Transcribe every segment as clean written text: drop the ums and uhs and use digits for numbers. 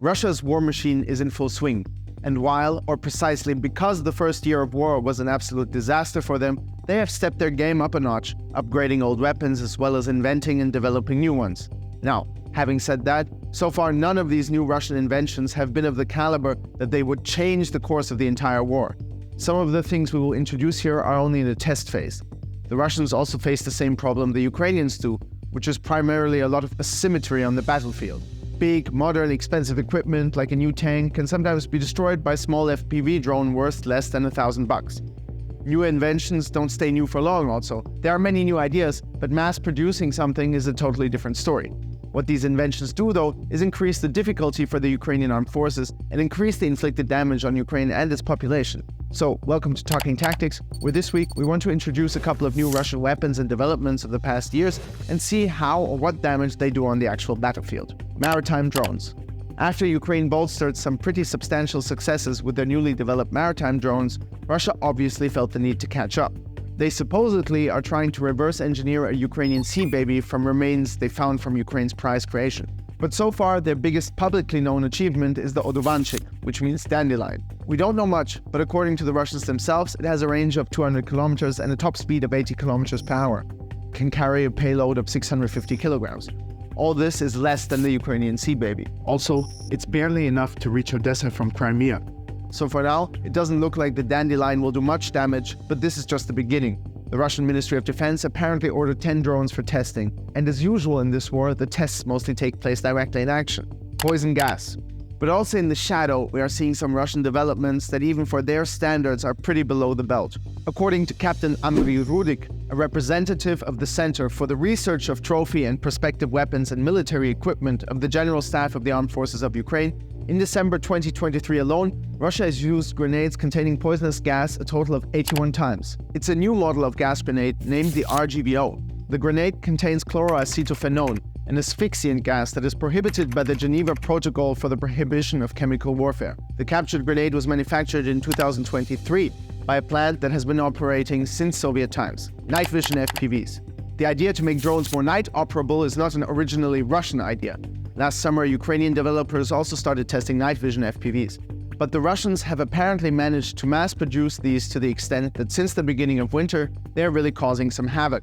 Russia's war machine is in full swing, and while, or precisely because the first year of war was an absolute disaster for them, they have stepped their game up a notch, upgrading old weapons as well as inventing and developing new ones. Now, having said that, so far none of these new Russian inventions have been of the caliber that they would change the course of the entire war. Some of the things we will introduce here are only in the test phase. The Russians also face the same problem the Ukrainians do, which is primarily a lot of asymmetry on the battlefield. Big, modern, expensive equipment like a new tank can sometimes be destroyed by a small FPV drone worth less than $1,000. New inventions don't stay new for long also. There are many new ideas, but mass producing something is a totally different story. What these inventions do, though, is increase the difficulty for the Ukrainian armed forces and increase the inflicted damage on Ukraine and its population. So, welcome to Talking Tactics, where this week we want to introduce a couple of new Russian weapons and developments of the past years and see how or what damage they do on the actual battlefield. Maritime drones. After Ukraine bolstered some pretty substantial successes with their newly developed maritime drones, Russia obviously felt the need to catch up. They supposedly are trying to reverse engineer a Ukrainian sea baby from remains they found from Ukraine's prize creation. But so far, their biggest publicly known achievement is the Odovanchik, which means dandelion. We don't know much, but according to the Russians themselves, it has a range of 200 kilometers and a top speed of 80 kilometers per hour. It can carry a payload of 650 kilograms. All this is less than the Ukrainian sea baby. Also, it's barely enough to reach Odessa from Crimea. So for now, it doesn't look like the Dandelion will do much damage, but this is just the beginning. The Russian Ministry of Defense apparently ordered 10 drones for testing, and as usual in this war, the tests mostly take place directly in action. Poison gas. But also in the shadow, we are seeing some Russian developments that even for their standards are pretty below the belt. According to Captain Andriy Rudik, a representative of the Center for the Research of Trophy and Prospective Weapons and Military Equipment of the General Staff of the Armed Forces of Ukraine, in December 2023 alone, Russia has used grenades containing poisonous gas a total of 81 times. It's a new model of gas grenade named the RGVO. The grenade contains chloroacetophenone, an asphyxiant gas that is prohibited by the Geneva Protocol for the Prohibition of Chemical Warfare. The captured grenade was manufactured in 2023 by a plant that has been operating since Soviet times, night vision FPVs. The idea to make drones more night operable is not an originally Russian idea. Last summer, Ukrainian developers also started testing night vision FPVs. But the Russians have apparently managed to mass produce these to the extent that since the beginning of winter, they are really causing some havoc.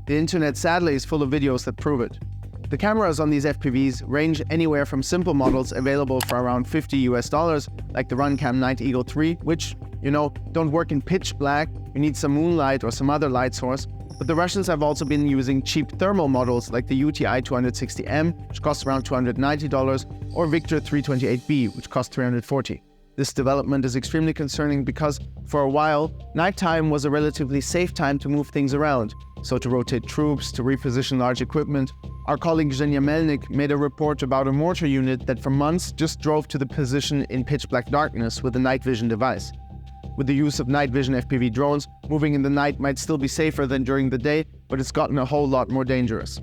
The internet sadly is full of videos that prove it. The cameras on these FPVs range anywhere from simple models available for around $50 like the Runcam Night Eagle 3, which, don't work in pitch black, you need some moonlight or some other light source. But the Russians have also been using cheap thermal models like the UTI 260M, which costs around $290, or Victor 328B, which costs $340. This development is extremely concerning because, for a while, nighttime was a relatively safe time to move things around, so to rotate troops, to reposition large equipment. Our colleague Zhenya Melnik made a report about a mortar unit that for months just drove to the position in pitch black darkness with a night vision device. With the use of night vision FPV drones, moving in the night might still be safer than during the day, but it's gotten a whole lot more dangerous.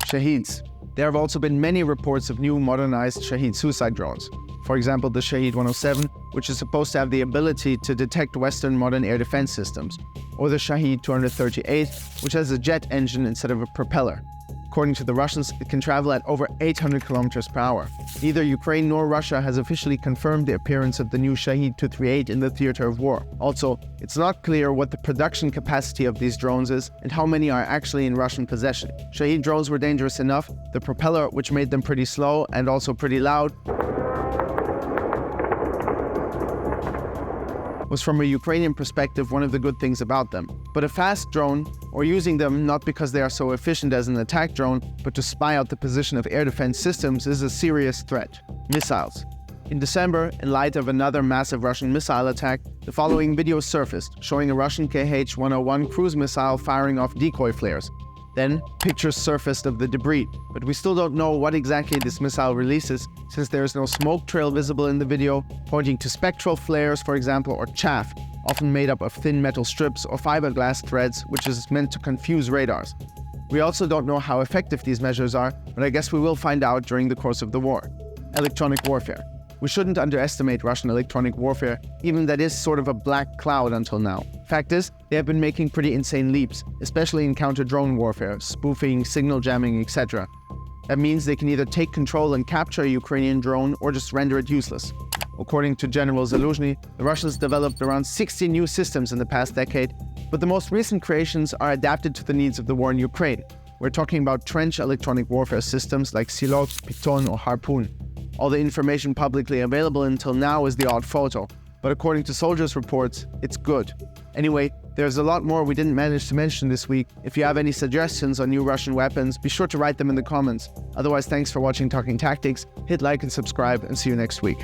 Shaheds. There have also been many reports of new modernized Shahed suicide drones. For example, the Shahed 107, which is supposed to have the ability to detect Western modern air defense systems, or the Shahed 238, which has a jet engine instead of a propeller. According to the Russians, it can travel at over 800 kilometers per hour. Neither Ukraine nor Russia has officially confirmed the appearance of the new Shahed 238 in the theater of war. Also, it's not clear what the production capacity of these drones is and how many are actually in Russian possession. Shahed drones were dangerous enough. The propeller, which made them pretty slow and also pretty loud, was from a Ukrainian perspective one of the good things about them. But a fast drone, or using them not because they are so efficient as an attack drone, but to spy out the position of air defense systems, is a serious threat. Missiles. In December, in light of another massive Russian missile attack, the following video surfaced, showing a Russian Kh-101 cruise missile firing off decoy flares. Then, pictures surfaced of the debris, but we still don't know what exactly this missile releases, since there is no smoke trail visible in the video, pointing to spectral flares, for example, or chaff, often made up of thin metal strips or fiberglass threads, which is meant to confuse radars. We also don't know how effective these measures are, but I guess we will find out during the course of the war. Electronic warfare. We shouldn't underestimate Russian electronic warfare, even that is sort of a black cloud until now. Fact is, they have been making pretty insane leaps, especially in counter-drone warfare, spoofing, signal jamming, etc. That means they can either take control and capture a Ukrainian drone or just render it useless. According to General Zaluzhny, the Russians developed around 60 new systems in the past decade, but the most recent creations are adapted to the needs of the war in Ukraine. We're talking about trench electronic warfare systems like Silok, Piton, or Harpoon. All the information publicly available until now is the odd photo, but according to soldiers' reports, it's good. Anyway, there's a lot more we didn't manage to mention this week. If you have any suggestions on new Russian weapons, be sure to write them in the comments. Otherwise, thanks for watching Talking Tactics, hit like and subscribe, and see you next week.